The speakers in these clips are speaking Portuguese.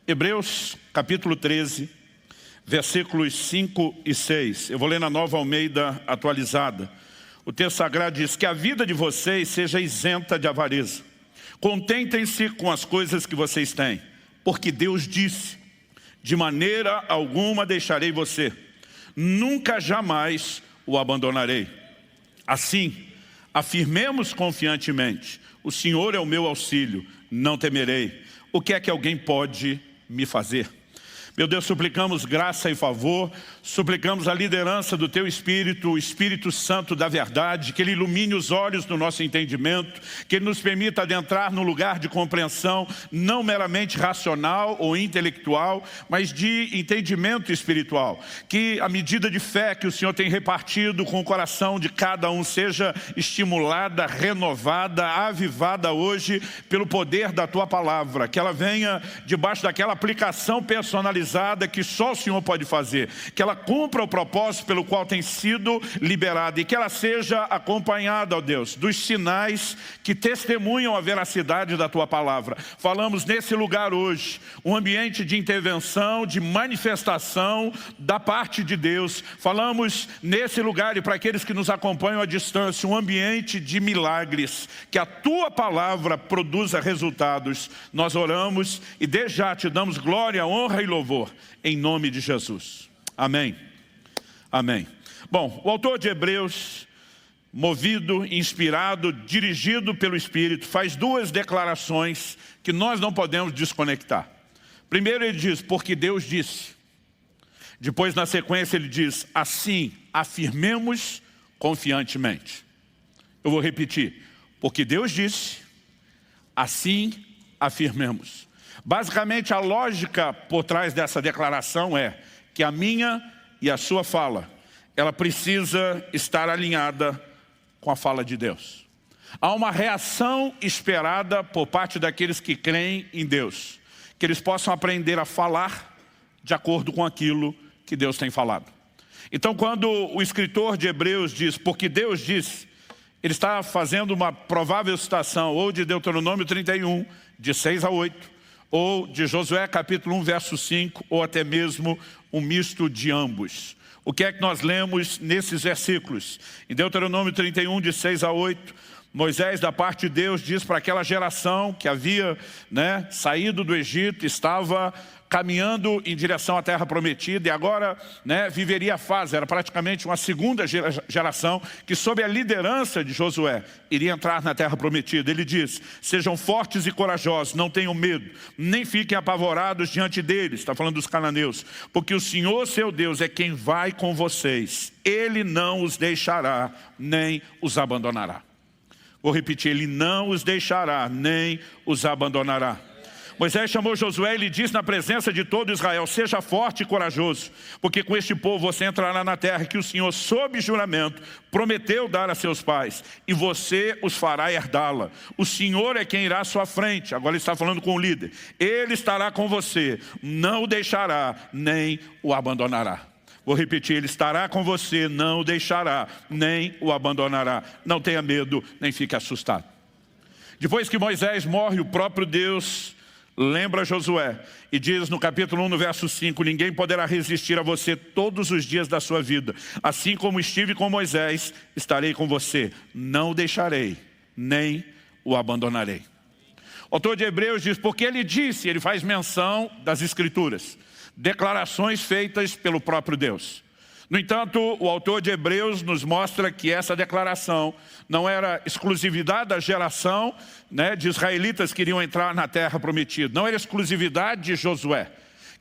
Hebreus capítulo 13, versículos 5 e 6. Eu vou ler na Nova Almeida atualizada. O texto sagrado diz que a vida de vocês seja isenta de avareza. Contentem-se com as coisas que vocês têm, porque Deus disse, de maneira alguma deixarei você, nunca jamais o abandonarei. Assim, afirmemos confiantemente, o Senhor é o meu auxílio, não temerei. O que é que alguém pode me fazer? Meu Deus, suplicamos graça e favor, suplicamos a liderança do Teu Espírito, o Espírito Santo da verdade, que Ele ilumine os olhos do nosso entendimento, que Ele nos permita adentrar num lugar de compreensão, não meramente racional ou intelectual, mas de entendimento espiritual. Que a medida de fé que o Senhor tem repartido com o coração de cada um seja estimulada, renovada, avivada hoje pelo poder da Tua Palavra, que ela venha debaixo daquela aplicação personalizada que só o Senhor pode fazer, que ela cumpra o propósito pelo qual tem sido liberada e que ela seja acompanhada, ó Deus, dos sinais que testemunham a veracidade da Tua Palavra. Falamos nesse lugar hoje, um ambiente de intervenção, de manifestação da parte de Deus. Falamos nesse lugar e para aqueles que nos acompanham à distância, um ambiente de milagres, que a Tua Palavra produza resultados. Nós oramos e desde já Te damos glória, honra e louvor. Em nome de Jesus. Amém. Amém. Bom, o autor de Hebreus, movido, inspirado, dirigido pelo Espírito, faz duas declarações que nós não podemos desconectar. Primeiro ele diz, porque Deus disse. Depois na sequência ele diz, assim afirmemos confiantemente. Eu vou repetir, porque Deus disse, assim afirmemos. Basicamente, a lógica por trás dessa declaração é que a minha e a sua fala, ela precisa estar alinhada com a fala de Deus. Há uma reação esperada por parte daqueles que creem em Deus, que eles possam aprender a falar de acordo com aquilo que Deus tem falado. Então, quando o escritor de Hebreus diz, porque Deus disse, ele está fazendo uma provável citação ou de Deuteronômio 31, de 6 a 8, ou de Josué capítulo 1, verso 5, ou até mesmo um misto de ambos. O que é que nós lemos nesses versículos? Em Deuteronômio 31, de 6 a 8, Moisés, da parte de Deus, diz para aquela geração que havia saído do Egito, estava caminhando em direção à terra prometida e agora viveria a fase, era praticamente uma segunda geração que sob a liderança de Josué iria entrar na terra prometida. Ele diz, sejam fortes e corajosos, não tenham medo, nem fiquem apavorados diante deles, está falando dos cananeus, porque o Senhor seu Deus é quem vai com vocês, Ele não os deixará, nem os abandonará. Vou repetir, Ele não os deixará, nem os abandonará. Moisés chamou Josué e lhe disse na presença de todo Israel, seja forte e corajoso, porque com este povo você entrará na terra que o Senhor, sob juramento, prometeu dar a seus pais, e você os fará herdá-la. O Senhor é quem irá à sua frente, agora ele está falando com o líder, Ele estará com você, não o deixará, nem o abandonará. Vou repetir, Ele estará com você, não o deixará, nem o abandonará. Não tenha medo, nem fique assustado. Depois que Moisés morre, o próprio Deus lembra Josué e diz no capítulo 1, no verso 5, ninguém poderá resistir a você todos os dias da sua vida. Assim como estive com Moisés, estarei com você. Não o deixarei, nem o abandonarei. O autor de Hebreus diz, porque ele disse, ele faz menção das Escrituras, declarações feitas pelo próprio Deus. No entanto, o autor de Hebreus nos mostra que essa declaração não era exclusividade da geração de israelitas que iriam entrar na terra prometida. Não era exclusividade de Josué.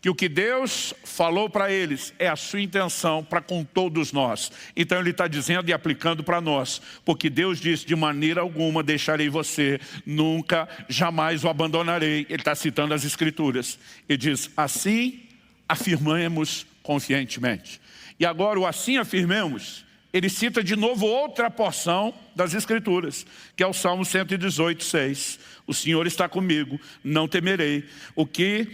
Que o que Deus falou para eles é a sua intenção para com todos nós. Então ele está dizendo e aplicando para nós. Porque Deus disse, de maneira alguma deixarei você, nunca, jamais o abandonarei. Ele está citando as Escrituras. Ele diz, assim afirmemos confiantemente. E agora o assim afirmemos, ele cita de novo outra porção das Escrituras, que é o Salmo 118, 6. O Senhor está comigo, não temerei. O que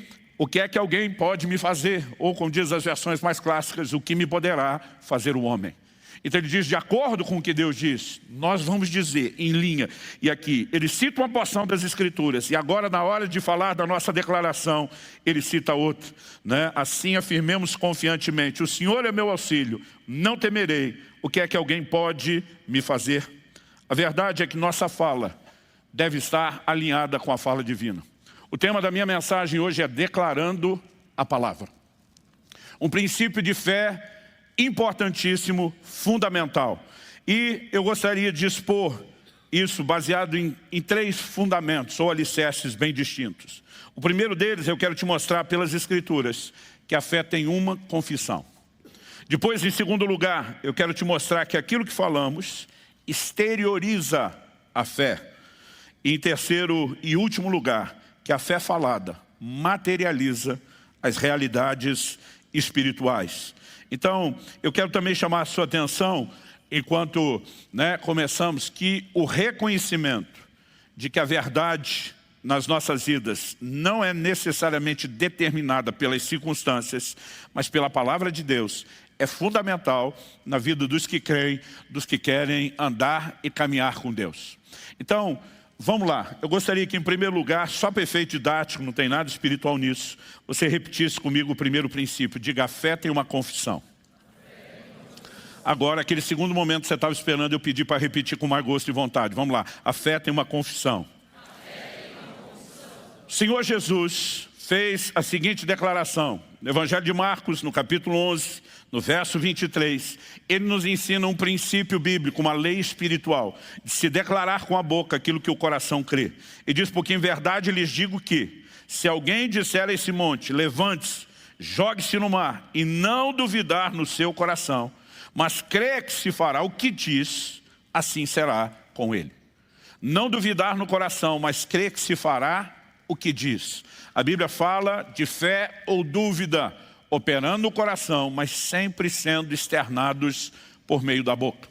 é que alguém pode me fazer? Ou como diz as versões mais clássicas, o que me poderá fazer o homem? Então ele diz, de acordo com o que Deus diz, nós vamos dizer em linha. E aqui, ele cita uma porção das Escrituras. E agora, na hora de falar da nossa declaração, ele cita outra, né? Assim afirmemos confiantemente, o Senhor é meu auxílio, não temerei. O que é que alguém pode me fazer? A verdade é que nossa fala deve estar alinhada com a fala divina. O tema da minha mensagem hoje é declarando a palavra. Um princípio de fé importantíssimo, fundamental. E eu gostaria de expor isso baseado em 3 fundamentos ou alicerces bem distintos. O primeiro deles eu quero te mostrar pelas Escrituras que a fé tem uma confissão. Depois, em segundo lugar, eu quero te mostrar que aquilo que falamos exterioriza a fé. E em terceiro e último lugar, que a fé falada materializa as realidades espirituais. Então, eu quero também chamar a sua atenção, enquanto começamos, que o reconhecimento de que a verdade nas nossas vidas não é necessariamente determinada pelas circunstâncias, mas pela palavra de Deus, é fundamental na vida dos que creem, dos que querem andar e caminhar com Deus. Então, vamos lá. Eu gostaria que, em primeiro lugar, só para efeito didático, não tem nada espiritual nisso, você repetisse comigo o primeiro princípio. Diga, a fé tem uma confissão. Agora, aquele segundo momento que você estava esperando, eu pedi para repetir com mais gosto e vontade. Vamos lá. A fé tem uma confissão. O Senhor Jesus fez a seguinte declaração. No Evangelho de Marcos, no capítulo 11, no verso 23, ele nos ensina um princípio bíblico, uma lei espiritual, de se declarar com a boca aquilo que o coração crê. E diz, porque em verdade lhes digo que, se alguém disser a esse monte, levante-se, jogue-se no mar, e não duvidar no seu coração, mas crê que se fará o que diz, assim será com ele. Não duvidar no coração, mas crê que se fará o que diz. A Bíblia fala de fé ou dúvida, operando no coração, mas sempre sendo externados por meio da boca.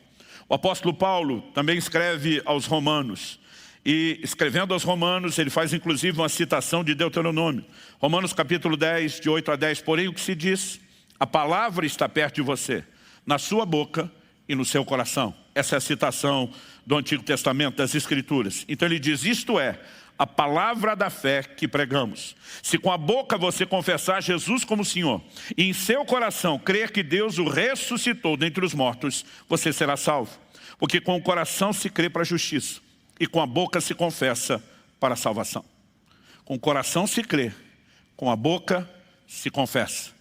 O apóstolo Paulo também escreve aos Romanos. E escrevendo aos Romanos, ele faz inclusive uma citação de Deuteronômio. Romanos capítulo 10, de 8 a 10. Porém, o que se diz? A palavra está perto de você, na sua boca e no seu coração. Essa é a citação do Antigo Testamento, das Escrituras. Então ele diz, isto é, a palavra da fé que pregamos. Se com a boca você confessar Jesus como Senhor, e em seu coração crer que Deus o ressuscitou dentre os mortos, você será salvo. Porque com o coração se crê para a justiça, e com a boca se confessa para a salvação. Com o coração se crê, com a boca se confessa.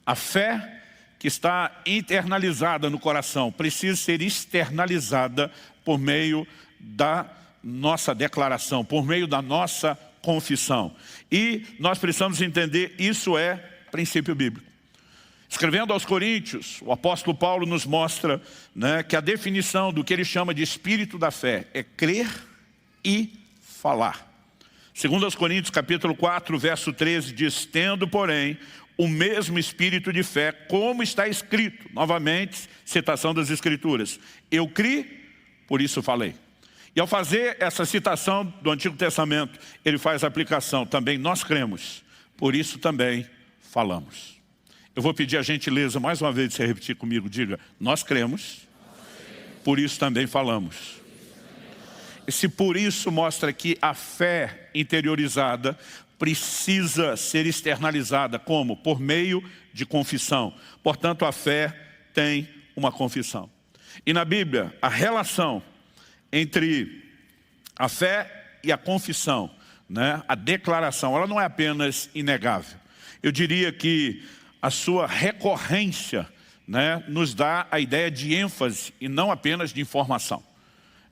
A fé que está internalizada no coração precisa ser externalizada por meio da nossa declaração, por meio da nossa confissão. E nós precisamos entender, isso é princípio bíblico. Escrevendo aos Coríntios, o apóstolo Paulo nos mostra que a definição do que ele chama de espírito da fé é crer e falar. Segundo aos Coríntios, capítulo 4, verso 13, diz, tendo, porém, o mesmo espírito de fé, como está escrito. Novamente, citação das Escrituras. Eu criei, por isso falei. E ao fazer essa citação do Antigo Testamento, ele faz a aplicação. Também nós cremos, por isso também falamos. Eu vou pedir a gentileza, mais uma vez, de você repetir comigo. Diga, nós cremos, por isso também falamos. Esse por isso mostra que a fé interiorizada precisa ser externalizada. Como? Por meio de confissão. Portanto, a fé tem uma confissão. E na Bíblia, a relação entre a fé e a confissão, a declaração, ela não é apenas inegável. Eu diria que a sua recorrência nos dá a ideia de ênfase e não apenas de informação.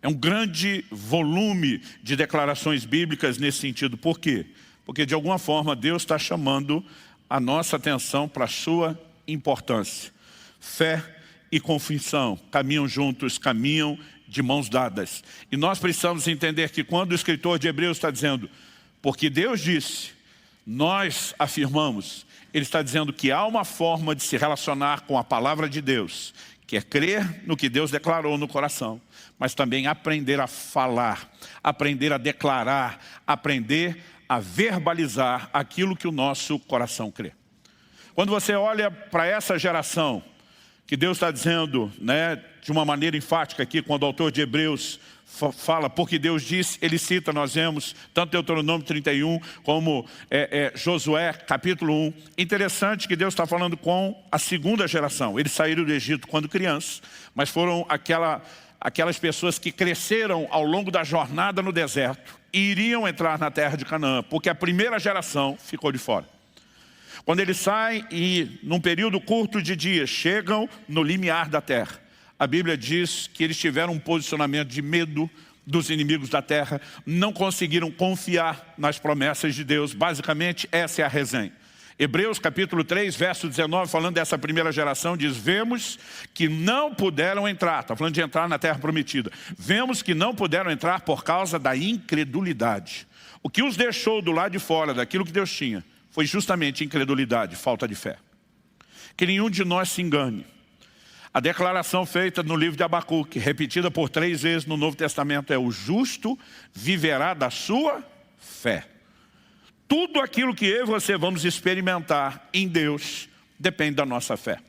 É um grande volume de declarações bíblicas nesse sentido. Por quê? Porque de alguma forma Deus está chamando a nossa atenção para a sua importância. Fé e confissão caminham juntos, caminham de mãos dadas. E nós precisamos entender que quando o escritor de Hebreus está dizendo, porque Deus disse, nós afirmamos, ele está dizendo que há uma forma de se relacionar com a palavra de Deus, que é crer no que Deus declarou no coração, mas também aprender a falar, aprender a declarar, aprender a verbalizar aquilo que o nosso coração crê. Quando você olha para essa geração que Deus está dizendo, né, de uma maneira enfática aqui, quando o autor de Hebreus fala, porque Deus disse, ele cita, nós vemos, tanto Deuteronômio 31, como Josué, capítulo 1. Interessante que Deus está falando com a segunda geração. Eles saíram do Egito quando crianças, mas foram aquelas pessoas que cresceram ao longo da jornada no deserto e iriam entrar na terra de Canaã, porque a primeira geração ficou de fora. Quando eles saem e, num período curto de dias, chegam no limiar da terra, a Bíblia diz que eles tiveram um posicionamento de medo dos inimigos da terra, não conseguiram confiar nas promessas de Deus. Basicamente, essa é a resenha. Hebreus capítulo 3, verso 19, falando dessa primeira geração, diz, vemos que não puderam entrar, está falando de entrar na terra prometida, vemos que não puderam entrar por causa da incredulidade. O que os deixou do lado de fora daquilo que Deus tinha, foi justamente incredulidade, falta de fé. Que nenhum de nós se engane. A declaração feita no livro de Abacuque, repetida por 3 vezes no Novo Testamento, é: o justo viverá da sua fé. Tudo aquilo que eu e você vamos experimentar em Deus depende da nossa fé.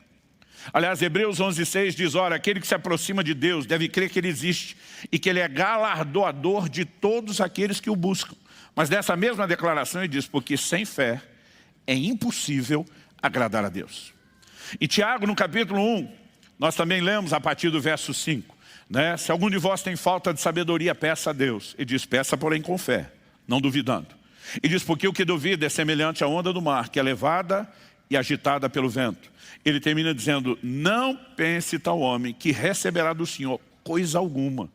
Aliás, Hebreus 11:6 diz, ora, aquele que se aproxima de Deus deve crer que Ele existe e que Ele é galardoador de todos aqueles que o buscam. Mas dessa mesma declaração ele diz, porque sem fé é impossível agradar a Deus. Em Tiago, no capítulo 1, nós também lemos a partir do verso 5, né? Se algum de vós tem falta de sabedoria, peça a Deus. Ele diz, peça porém com fé, não duvidando. Ele diz, porque o que duvida é semelhante à onda do mar, que é levada e agitada pelo vento. Ele termina dizendo, não pense tal homem que receberá do Senhor coisa alguma.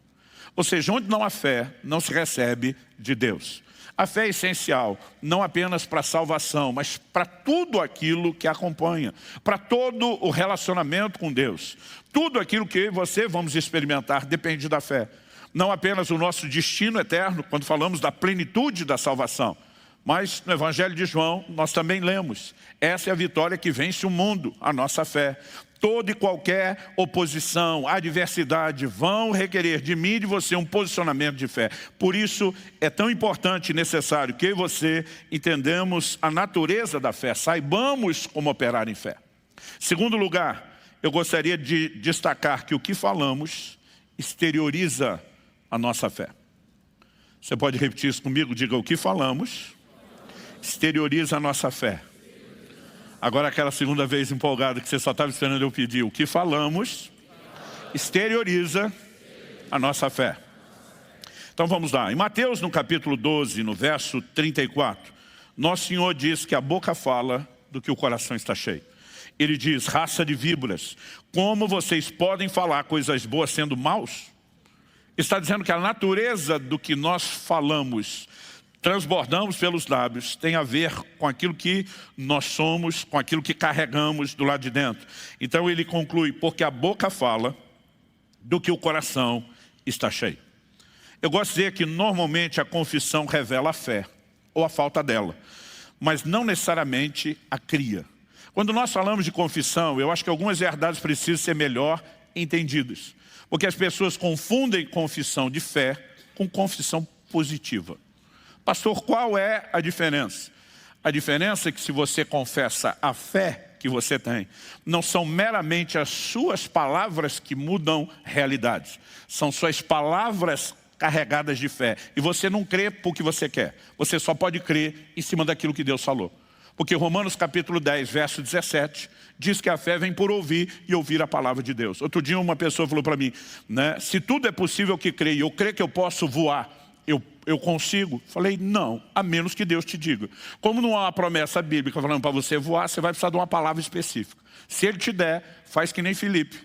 Ou seja, onde não há fé, não se recebe de Deus. A fé é essencial, não apenas para a salvação, mas para tudo aquilo que acompanha, para todo o relacionamento com Deus. Tudo aquilo que eu e você vamos experimentar depende da fé. Não apenas o nosso destino eterno, quando falamos da plenitude da salvação, mas no Evangelho de João nós também lemos, essa é a vitória que vence o mundo, a nossa fé. Toda e qualquer oposição, adversidade vão requerer de mim e de você um posicionamento de fé. Por isso é tão importante e necessário que eu e você entendamos a natureza da fé, saibamos como operar em fé. Segundo lugar, eu gostaria de destacar que o que falamos exterioriza a nossa fé. Você pode repetir isso comigo? Diga, o que falamos exterioriza a nossa fé. Agora aquela segunda vez empolgada que você só estava esperando eu pedir. O que falamos exterioriza a nossa fé. Então vamos lá. Em Mateus, no capítulo 12, no verso 34, nosso Senhor diz que a boca fala do que o coração está cheio. Ele diz, raça de víboras, como vocês podem falar coisas boas sendo maus? Está dizendo que a natureza do que nós falamos, transbordamos pelos lábios, tem a ver com aquilo que nós somos, com aquilo que carregamos do lado de dentro. Então ele conclui, porque a boca fala do que o coração está cheio. Eu gosto de dizer que normalmente a confissão revela a fé, ou a falta dela, mas não necessariamente a cria. Quando nós falamos de confissão, eu acho que algumas verdades precisam ser melhor entendidas. Porque as pessoas confundem confissão de fé com confissão positiva. Pastor, qual é a diferença? A diferença é que se você confessa a fé que você tem, não são meramente as suas palavras que mudam realidades. São suas palavras carregadas de fé. E você não crê porque você quer. Você só pode crer em cima daquilo que Deus falou. Porque Romanos capítulo 10, verso 17, diz que a fé vem por ouvir e ouvir a palavra de Deus. Outro dia uma pessoa falou para mim, né, se tudo é possível que creio, eu creio que eu posso voar, eu consigo? Falei, não, a menos que Deus te diga. Como não há uma promessa bíblica falando para você voar, você vai precisar de uma palavra específica. Se Ele te der, faz que nem Filipe,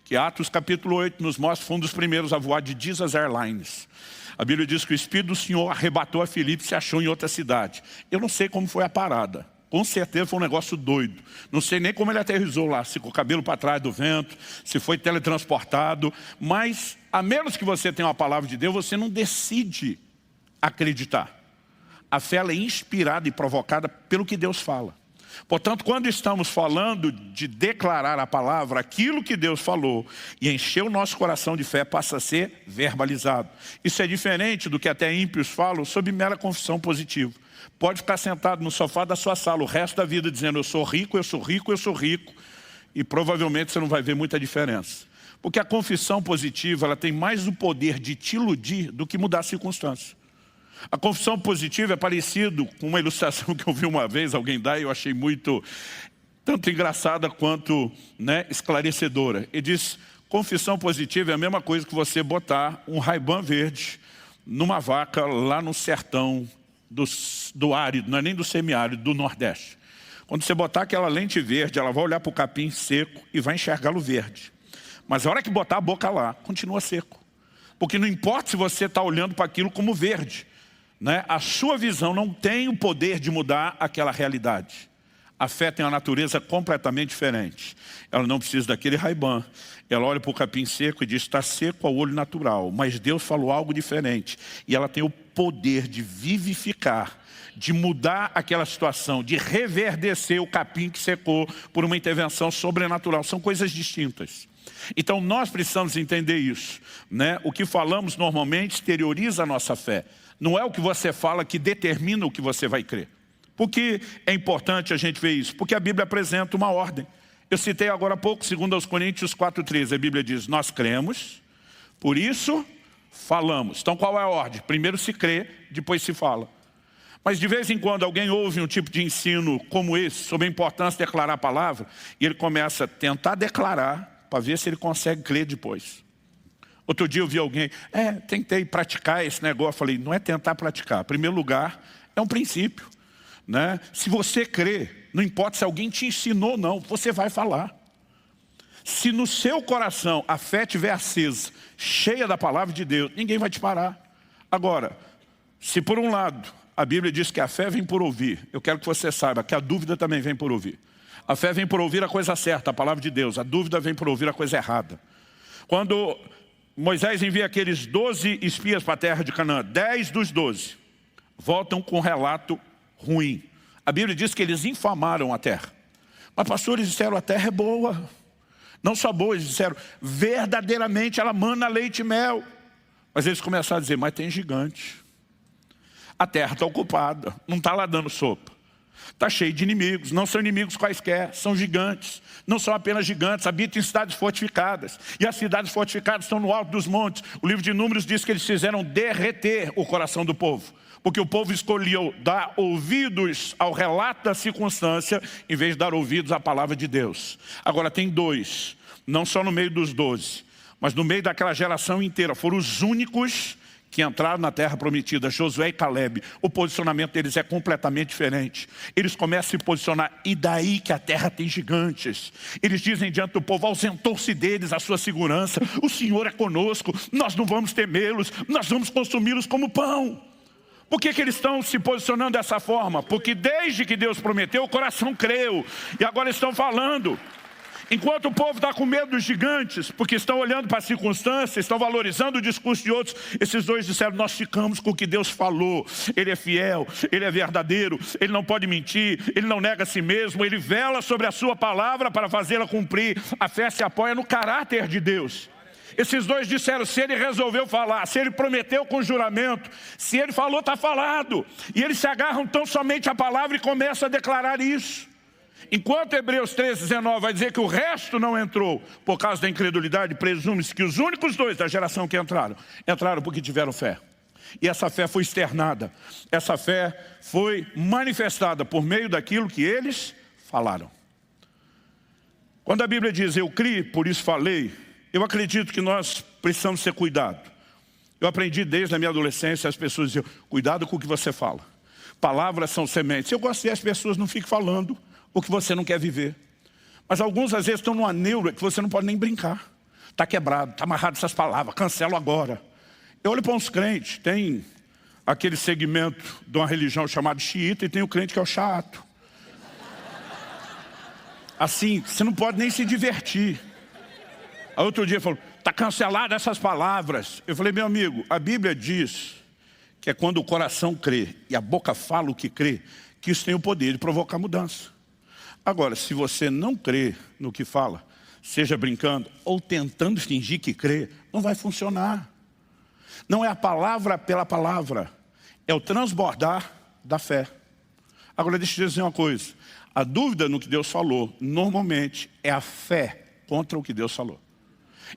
que Atos capítulo 8 nos mostra, foi um dos primeiros a voar de Jesus Airlines. A Bíblia diz que o Espírito do Senhor arrebatou a Filipe e se achou em outra cidade. Eu não sei como foi a parada. Com certeza foi um negócio doido. Não sei nem como ele aterrissou lá, se com o cabelo para trás do vento, se foi teletransportado. Mas, a menos que você tenha uma palavra de Deus, você não decide acreditar. A fé ela é inspirada e provocada pelo que Deus fala. Portanto, quando estamos falando de declarar a palavra, aquilo que Deus falou e encher o nosso coração de fé passa a ser verbalizado. Isso é diferente do que até ímpios falam sobre mera confissão positiva. Pode ficar sentado no sofá da sua sala o resto da vida dizendo eu sou rico, eu sou rico, eu sou rico. e provavelmente você não vai ver muita diferença. Porque a confissão positiva, ela tem mais o poder de te iludir do que mudar a circunstância. A confissão positiva é parecido com uma ilustração que eu vi uma vez alguém dar e eu achei muito, tanto engraçada quanto esclarecedora. Ele diz, confissão positiva é a mesma coisa que você botar um Ray-Ban verde numa vaca lá no sertão do árido, não é nem do semiárido, do Nordeste. Quando você botar aquela lente verde, ela vai olhar para o capim seco e vai enxergá-lo verde. Mas a hora que botar a boca lá, continua seco. Porque não importa se você está olhando para aquilo como verde. A sua visão não tem o poder de mudar aquela realidade. A fé tem uma natureza completamente diferente. Ela não precisa daquele Ray-Ban. Ela olha para o capim seco e diz, está seco ao olho natural. Mas Deus falou algo diferente. E ela tem o poder de vivificar, de mudar aquela situação, de reverdecer o capim que secou por uma intervenção sobrenatural. São coisas distintas. Então nós precisamos entender isso. O que falamos normalmente exterioriza a nossa fé. Não é o que você fala que determina o que você vai crer. Por que é importante a gente ver isso? Porque a Bíblia apresenta uma ordem. Eu citei agora há pouco, 2 Coríntios 4:13, a Bíblia diz, nós cremos, por isso falamos. Então qual é a ordem? Primeiro se crê, depois se fala. Mas de vez em quando alguém ouve um tipo de ensino como esse, sobre a importância de declarar a palavra, e ele começa a tentar declarar, para ver se ele consegue crer depois. Outro dia eu vi alguém, tentei praticar esse negócio. Eu falei, não é tentar praticar. Em primeiro lugar, é um princípio. Se você crê, não importa se alguém te ensinou ou não, você vai falar. Se no seu coração a fé estiver acesa, cheia da palavra de Deus, ninguém vai te parar. Agora, se por um lado a Bíblia diz que a fé vem por ouvir, eu quero que você saiba que a dúvida também vem por ouvir. A fé vem por ouvir a coisa certa, a palavra de Deus. A dúvida vem por ouvir a coisa errada. Quando Moisés envia aqueles 12 espias para a terra de Canaã, 10 dos 12 voltam com um relato ruim. A Bíblia diz que eles infamaram a terra. Mas pastores disseram, a terra é boa. Não só boa, eles disseram, verdadeiramente ela mana leite e mel. Mas eles começaram a dizer, mas tem gigante. A terra está ocupada, não está lá dando sopa. Está cheio de inimigos, não são inimigos quaisquer, são gigantes. Não são apenas gigantes, habitam em cidades fortificadas. E as cidades fortificadas estão no alto dos montes. O livro de Números diz que eles fizeram derreter o coração do povo. Porque o povo escolheu dar ouvidos ao relato da circunstância, em vez de dar ouvidos à palavra de Deus. Agora tem 2, não só no meio dos 12, mas no meio daquela geração inteira. Foram os únicos que entraram na terra prometida, Josué e Caleb. O posicionamento deles é completamente diferente. Eles começam a se posicionar, e daí que a terra tem gigantes. Eles dizem diante do povo, ausentou-se deles a sua segurança. O Senhor é conosco, nós não vamos temê-los, nós vamos consumi-los como pão. Por que eles estão se posicionando dessa forma? Porque desde que Deus prometeu, o coração creu. E agora estão falando. Enquanto o povo está com medo dos gigantes, porque estão olhando para as circunstâncias, estão valorizando o discurso de outros, esses 2 disseram, nós ficamos com o que Deus falou. Ele é fiel, Ele é verdadeiro, Ele não pode mentir, Ele não nega a si mesmo, Ele vela sobre a sua palavra para fazê-la cumprir. A fé se apoia no caráter de Deus. Esses 2 disseram, se Ele resolveu falar, se Ele prometeu com juramento, se Ele falou, está falado. E eles se agarram tão somente à palavra e começam a declarar isso. Enquanto Hebreus 13:19 vai dizer que o resto não entrou por causa da incredulidade, presume-se que os únicos 2 da geração que entraram porque tiveram fé. E essa fé foi externada. Essa fé foi manifestada por meio daquilo que eles falaram. Quando a Bíblia diz, eu criei, por isso falei, eu acredito que nós precisamos ser cuidados. Eu aprendi desde a minha adolescência, as pessoas diziam, cuidado com o que você fala. Palavras são sementes. Eu gosto que as pessoas não fiquem falando o que você não quer viver. Mas alguns às vezes estão numa neura que você não pode nem brincar. Está quebrado, está amarrado essas palavras, cancelo agora. Eu olho para uns crentes, tem aquele segmento de uma religião chamada xiita e tem o crente que é o chato. Assim, você não pode nem se divertir. Aí outro dia falou, está cancelado essas palavras. Eu falei, meu amigo, a Bíblia diz que é quando o coração crê e a boca fala o que crê, que isso tem o poder de provocar mudança. Agora, se você não crê no que fala, seja brincando ou tentando fingir que crê, não vai funcionar. Não é a palavra pela palavra, é o transbordar da fé. Agora deixa eu dizer uma coisa, A dúvida no que Deus falou, normalmente, é a fé contra o que Deus falou.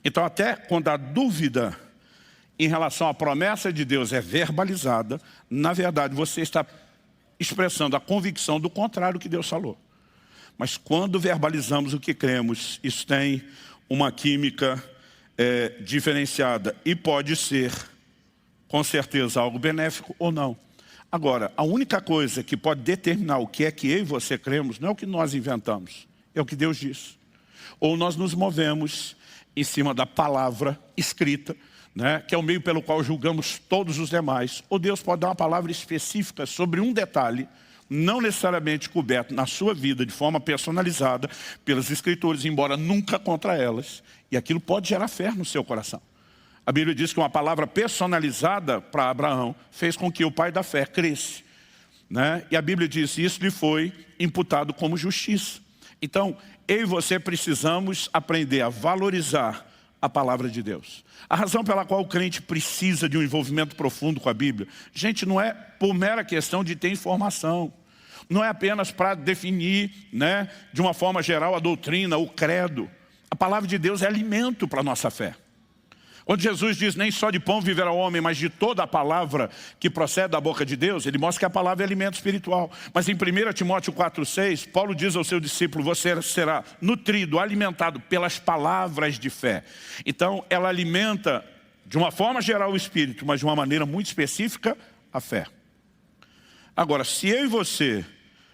Então, até quando a dúvida em relação à promessa de Deus é verbalizada, na verdade, você está expressando a convicção do contrário do que Deus falou. Mas quando verbalizamos o que cremos, isso tem uma química diferenciada e pode ser, com certeza, algo benéfico ou não. Agora, a única coisa que pode determinar o que é que eu e você cremos não é o que nós inventamos, é o que Deus diz. Ou nós nos movemos em cima da palavra escrita, né, que é o meio pelo qual julgamos todos os demais, ou Deus pode dar uma palavra específica sobre um detalhe, não necessariamente coberto na sua vida de forma personalizada pelas Escrituras, embora nunca contra elas, e aquilo pode gerar fé no seu coração. A Bíblia diz que uma palavra personalizada para Abraão fez com que o pai da fé cresce, né? E a Bíblia diz que isso lhe foi imputado como justiça. Então, eu e você precisamos aprender a valorizar a palavra de Deus. A razão pela qual o crente precisa de um envolvimento profundo com a Bíblia, gente, não é por mera questão de ter informação. Não é apenas para definir, né, de uma forma geral a doutrina, o credo. A palavra de Deus é alimento para a nossa fé. Quando Jesus diz, nem só de pão viverá o homem, mas de toda a palavra que procede da boca de Deus, ele mostra que a palavra é alimento espiritual. Mas em 1 Timóteo 4,6, Paulo diz ao seu discípulo, você será nutrido, alimentado pelas palavras de fé. Então, ela alimenta, de uma forma geral, o espírito, mas de uma maneira muito específica, a fé. Agora, se eu e você,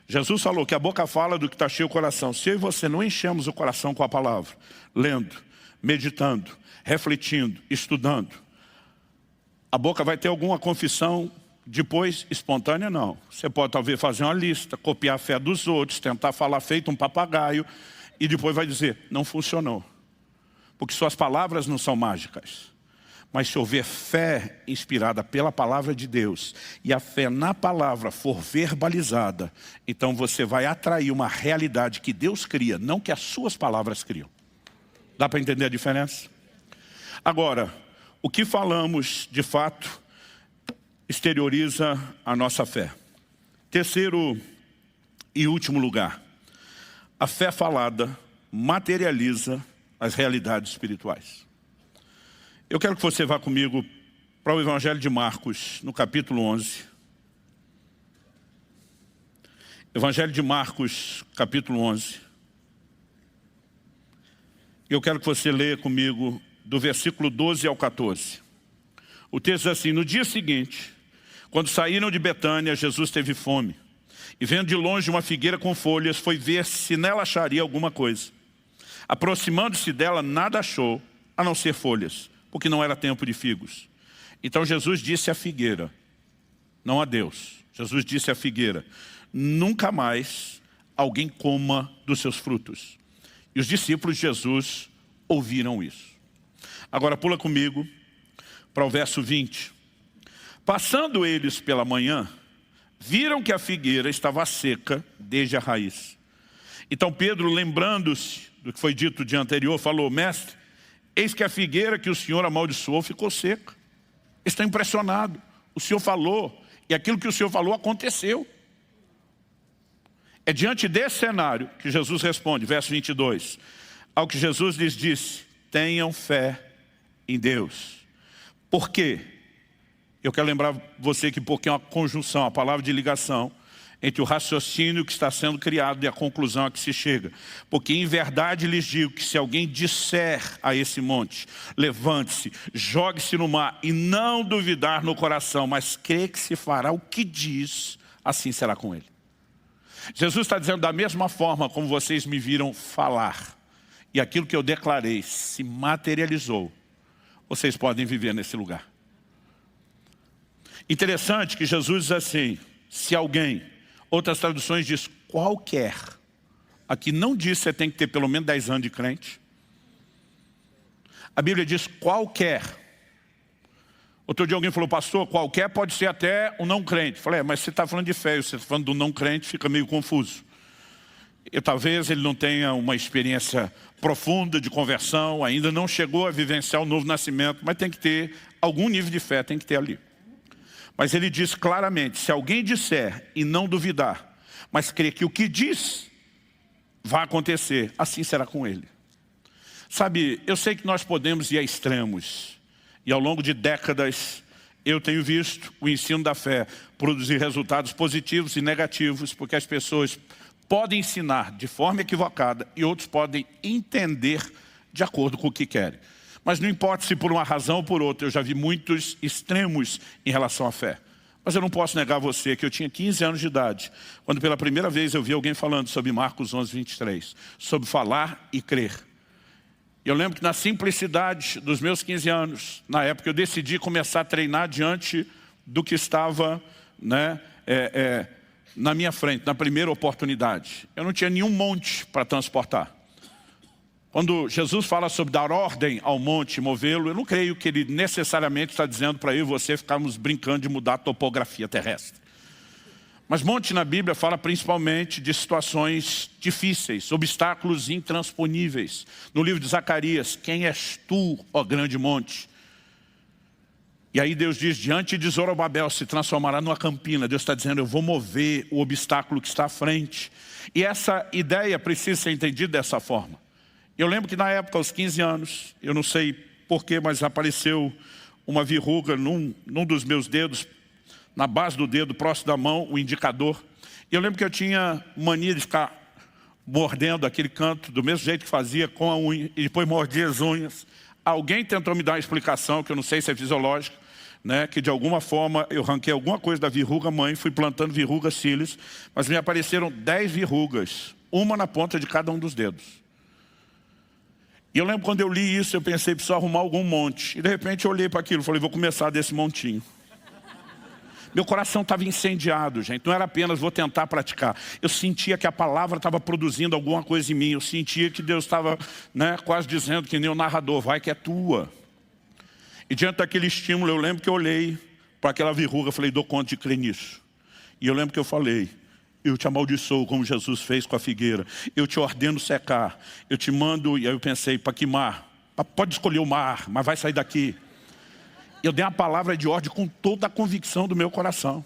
Jesus falou que a boca fala do que está cheio o coração, se eu e você não enchemos o coração com a palavra, lendo, meditando, refletindo, estudando, a boca vai ter alguma confissão depois espontânea? Não. Você pode talvez fazer uma lista, copiar a fé dos outros, tentar falar feito um papagaio e depois vai dizer, não funcionou. Porque suas palavras não são mágicas. Mas se houver fé inspirada pela palavra de Deus e a fé na palavra for verbalizada, então você vai atrair uma realidade que Deus cria, não que as suas palavras criam. Dá para entender a diferença? Agora, o que falamos, de fato, exterioriza a nossa fé. Terceiro e último lugar, a fé falada materializa as realidades espirituais. Eu quero que você vá comigo para o Evangelho de Marcos, no capítulo 11. Evangelho de Marcos, capítulo 11. Eu quero que você leia comigo do versículo 12 ao 14. O texto diz assim, no dia seguinte, quando saíram de Betânia, Jesus teve fome. E vendo de longe uma figueira com folhas, foi ver se nela acharia alguma coisa. Aproximando-se dela, nada achou, a não ser folhas, porque não era tempo de figos. Então Jesus disse à figueira, não a Deus, Jesus disse à figueira, nunca mais alguém coma dos seus frutos. E os discípulos de Jesus ouviram isso. Agora pula comigo para o verso 20. Passando eles pela manhã, viram que a figueira estava seca desde a raiz. Então Pedro, lembrando-se do que foi dito o dia anterior, falou, mestre, eis que a figueira que o Senhor amaldiçoou ficou seca. Estão impressionados. O Senhor falou, e aquilo que o Senhor falou aconteceu. É diante desse cenário que Jesus responde, verso 22. Ao que Jesus lhes disse, tenham fé em Deus. Por quê? Eu quero lembrar você que porque é uma conjunção, a palavra de ligação entre o raciocínio que está sendo criado e a conclusão a que se chega. Porque em verdade lhes digo que se alguém disser a esse monte, levante-se, jogue-se no mar e não duvidar no coração, mas crê que se fará o que diz, assim será com ele. Jesus está dizendo da mesma forma como vocês me viram falar e aquilo que eu declarei se materializou, vocês podem viver nesse lugar. Interessante que Jesus diz assim, se alguém, outras traduções diz qualquer, aqui não diz que você tem que ter pelo menos 10 anos de crente. A Bíblia diz qualquer. Outro dia alguém falou, pastor, qualquer pode ser até um não crente. Falei, mas você está falando de fé, você está falando do não crente, fica meio confuso. E talvez ele não tenha uma experiência profunda de conversão, ainda não chegou a vivenciar o novo nascimento, mas tem que ter algum nível de fé, tem que ter ali. Mas ele diz claramente, se alguém disser e não duvidar, mas crer que o que diz vai acontecer, assim será com ele. Sabe, eu sei que nós podemos ir a extremos. E ao longo de décadas, eu tenho visto o ensino da fé produzir resultados positivos e negativos, porque as pessoas podem ensinar de forma equivocada e outros podem entender de acordo com o que querem. Mas não importa se por uma razão ou por outra, eu já vi muitos extremos em relação à fé. Mas eu não posso negar a você que eu tinha 15 anos de idade, quando pela primeira vez eu vi alguém falando sobre Marcos 11, 23, sobre falar e crer. Eu lembro que na simplicidade dos meus 15 anos, na época eu decidi começar a treinar diante do que estava, né, na minha frente, na primeira oportunidade. Eu não tinha nenhum monte para transportar. Quando Jesus fala sobre dar ordem ao monte e movê-lo, eu não creio que ele necessariamente está dizendo para eu e você ficarmos brincando de mudar a topografia terrestre. Mas monte na Bíblia fala principalmente de situações difíceis, obstáculos intransponíveis. No livro de Zacarias, quem és tu, ó grande monte? E aí Deus diz, diante de Zorobabel se transformará numa campina. Deus está dizendo, eu vou mover o obstáculo que está à frente. E essa ideia precisa ser entendida dessa forma. Eu lembro que na época, aos 15 anos, eu não sei porquê, mas apareceu uma verruga num dos meus dedos, na base do dedo, próximo da mão, o indicador. E eu lembro que eu tinha mania de ficar mordendo aquele canto, do mesmo jeito que fazia com a unha, e depois mordia as unhas. Alguém tentou me dar uma explicação, que eu não sei se é fisiológica, né, que de alguma forma eu ranquei alguma coisa da verruga mãe, fui plantando verrugas cílios, mas me apareceram 10 verrugas, uma na ponta de cada um dos dedos. E eu lembro quando eu li isso, eu pensei, preciso arrumar algum monte. E de repente eu olhei para aquilo e falei, vou começar desse montinho. Meu coração estava incendiado, gente. Não era apenas vou tentar praticar. Eu sentia que a palavra estava produzindo alguma coisa em mim. Eu sentia que Deus estava, né, quase dizendo que nem o narrador, vai que é tua. E diante daquele estímulo, eu lembro que eu olhei para aquela verruga e falei, dou conta de crer nisso. E eu lembro que eu falei, eu te amaldiçoo como Jesus fez com a figueira. Eu te ordeno secar. Eu te mando, e aí eu pensei, para que mar? Pode escolher o mar, mas vai sair daqui. Eu dei uma palavra de ordem com toda a convicção do meu coração.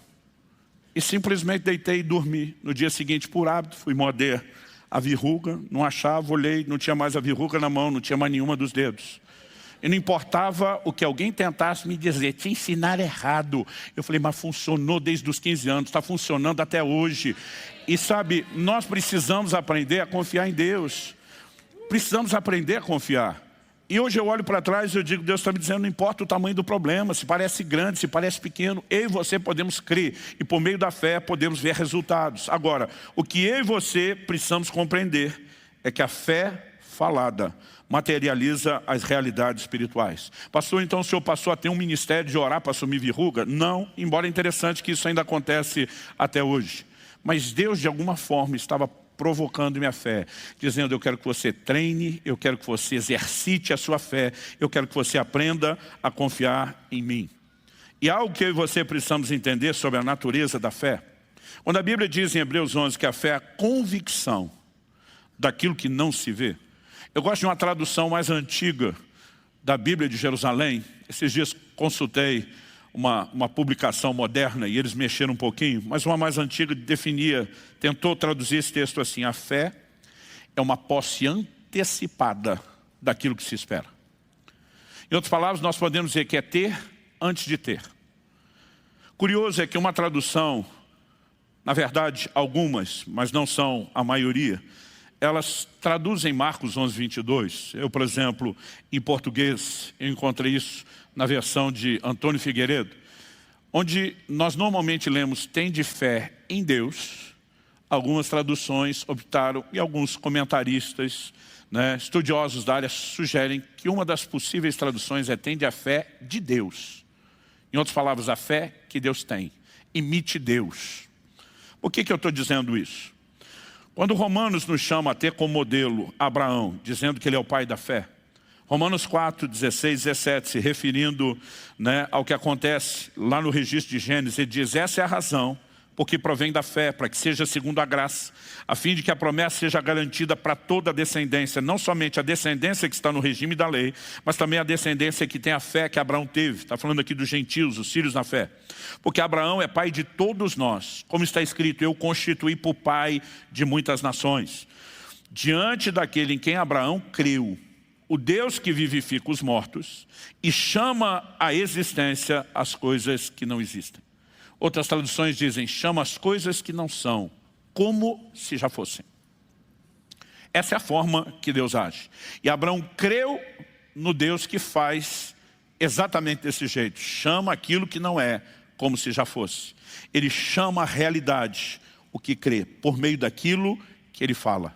E simplesmente deitei e dormi. No dia seguinte, por hábito, fui morder a verruga, não achava, olhei, não tinha mais a verruga na mão, não tinha mais nenhuma dos dedos. E não importava o que alguém tentasse me dizer, te ensinar errado. Eu falei, mas funcionou desde os 15 anos, está funcionando até hoje. E sabe, nós precisamos aprender a confiar em Deus. Precisamos aprender a confiar. E hoje eu olho para trás e eu digo, Deus está me dizendo, não importa o tamanho do problema, se parece grande, se parece pequeno, eu e você podemos crer. E por meio da fé podemos ver resultados. Agora, o que eu e você precisamos compreender é que a fé falada materializa as realidades espirituais. Pastor, então o senhor passou a ter um ministério de orar para assumir verruga? Não, embora é interessante que isso ainda acontece até hoje. Mas Deus de alguma forma estava provocando minha fé, dizendo, eu quero que você treine, eu quero que você exercite a sua fé, eu quero que você aprenda a confiar em mim. E algo que eu e você precisamos entender sobre a natureza da fé, quando a Bíblia diz em Hebreus 11 que a fé é a convicção daquilo que não se vê, eu gosto de uma tradução mais antiga da Bíblia de Jerusalém. Esses dias consultei uma publicação moderna e eles mexeram um pouquinho, mas uma mais antiga tentou traduzir esse texto assim, a fé é uma posse antecipada daquilo que se espera. Em outras palavras, nós podemos dizer que é ter antes de ter. Curioso é que uma tradução, na verdade algumas, mas não são a maioria, elas traduzem Marcos 11, 22. Eu, por exemplo, em português, eu encontrei isso na versão de Antônio Figueiredo, onde nós normalmente lemos, tende fé em Deus. Algumas traduções optaram, e alguns comentaristas, né, estudiosos da área, sugerem que uma das possíveis traduções é tende a fé de Deus. Em outras palavras, a fé que Deus tem. Imite Deus. Por que eu estou dizendo isso? Quando Romanos nos chama a ter como modelo Abraão, dizendo que ele é o pai da fé, Romanos 4, 16, 17, se referindo, né, ao que acontece lá no registro de Gênesis, ele diz, essa é a razão porque provém da fé, para que seja segundo a graça, a fim de que a promessa seja garantida para toda a descendência, não somente a descendência que está no regime da lei, mas também a descendência que tem a fé que Abraão teve. Está falando aqui dos gentios, os filhos na fé. Porque Abraão é pai de todos nós, como está escrito, eu constituí por pai de muitas nações. diante daquele em quem Abraão creu, o Deus que vivifica os mortos e chama à existência as coisas que não existem. Outras traduções dizem, chama as coisas que não são, como se já fossem. Essa é a forma que Deus age. E Abraão creu no Deus que faz exatamente desse jeito. Chama aquilo que não é, como se já fosse. Ele chama a realidade, o que crê, por meio daquilo que ele fala.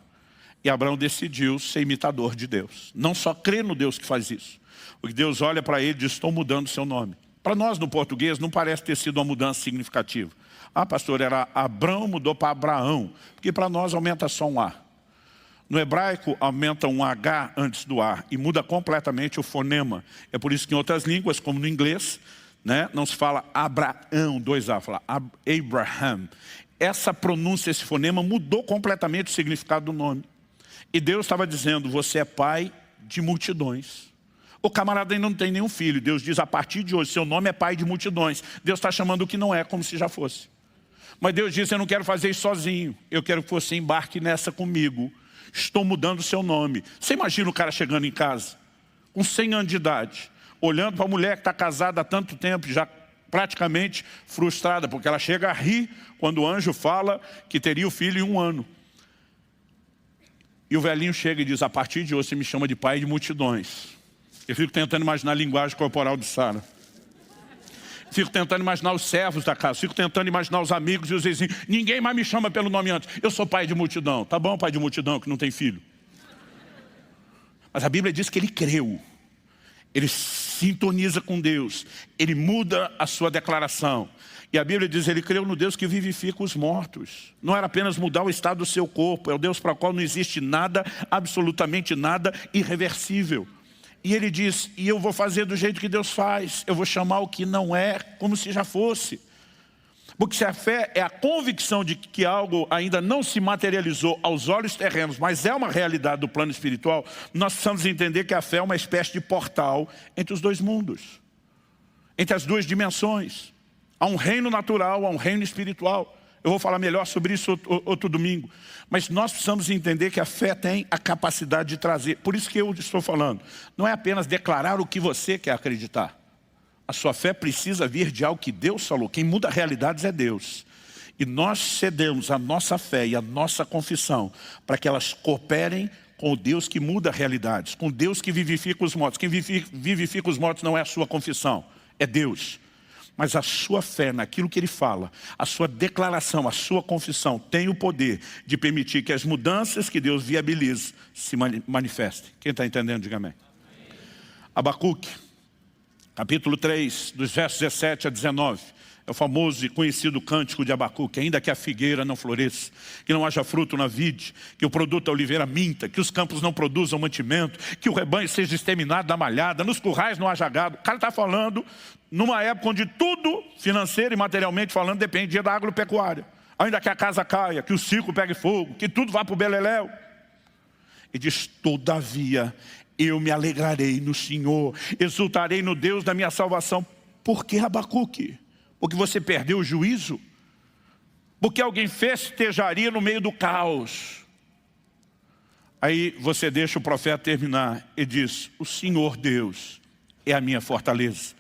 E Abraão decidiu ser imitador de Deus. Não só crer no Deus que faz isso. Porque Deus olha para ele e diz, estou mudando o seu nome. Para nós no português não parece ter sido uma mudança significativa. Ah, pastor, era Abrão, mudou para Abraão. Porque para nós aumenta só um A. No hebraico aumenta um H antes do A e muda completamente o fonema. É por isso que em outras línguas, como no inglês, né, não se fala Abraão, 2A, fala Abraham. Essa pronúncia, esse fonema mudou completamente o significado do nome. E Deus estava dizendo, você é pai de multidões. O camarada ainda não tem nenhum filho. Deus diz, a partir de hoje, seu nome é pai de multidões. Deus está chamando o que não é, como se já fosse. Mas Deus diz, eu não quero fazer isso sozinho. Eu quero que você embarque nessa comigo. Estou mudando o seu nome. Você imagina o cara chegando em casa, com 100 anos de idade, olhando para a mulher que está casada há tanto tempo, já praticamente frustrada, porque ela chega a rir quando o anjo fala que teria o filho em 1 ano. E o velhinho chega e diz, a partir de hoje você me chama de pai de multidões. Eu fico tentando imaginar a linguagem corporal de Sara. Fico tentando imaginar os servos da casa. Fico tentando imaginar os amigos e os vizinhos. Ninguém mais me chama pelo nome antes. Eu sou pai de multidão. Tá bom, pai de multidão, que não tem filho. Mas a Bíblia diz que ele creu. Ele sintoniza com Deus. Ele muda a sua declaração. E a Bíblia diz, ele creu no Deus que vivifica os mortos. Não era apenas mudar o estado do seu corpo. É o Deus para o qual não existe nada, absolutamente nada, irreversível. E ele diz, e eu vou fazer do jeito que Deus faz. Eu vou chamar o que não é, como se já fosse. Porque se a fé é a convicção de que algo ainda não se materializou aos olhos terrenos, mas é uma realidade do plano espiritual, nós precisamos entender que a fé é uma espécie de portal entre os dois mundos. Entre as duas dimensões. Há um reino natural, há um reino espiritual. Eu vou falar melhor sobre isso outro domingo. Mas nós precisamos entender que a fé tem a capacidade de trazer. Por isso que eu estou falando. Não é apenas declarar o que você quer acreditar. A sua fé precisa vir de algo que Deus falou. Quem muda realidades é Deus. E nós cedemos a nossa fé e a nossa confissão para que elas cooperem com o Deus que muda realidades. Com o Deus que vivifica os mortos. Quem vivifica os mortos não é a sua confissão. É Deus. Mas a sua fé naquilo que Ele fala, a sua declaração, a sua confissão tem o poder de permitir que as mudanças que Deus viabiliza se manifestem. Quem está entendendo, diga amém. Abacuque, capítulo 3, dos versos 17 a 19. É o famoso e conhecido cântico de Abacuque. Ainda que a figueira não floresça, que não haja fruto na vide, que o produto da oliveira minta, que os campos não produzam mantimento, que o rebanho seja exterminado da malhada, nos currais não haja gado. O cara está falando numa época onde tudo, financeiro e materialmente falando, dependia da agropecuária. Ainda que a casa caia, que o circo pegue fogo, que tudo vá para o beleléu. E diz, todavia, eu me alegrarei no Senhor, exultarei no Deus da minha salvação. Por que, Abacuque? Porque você perdeu o juízo? Porque alguém festejaria no meio do caos? Aí você deixa o profeta terminar e diz, o Senhor Deus é a minha fortaleza.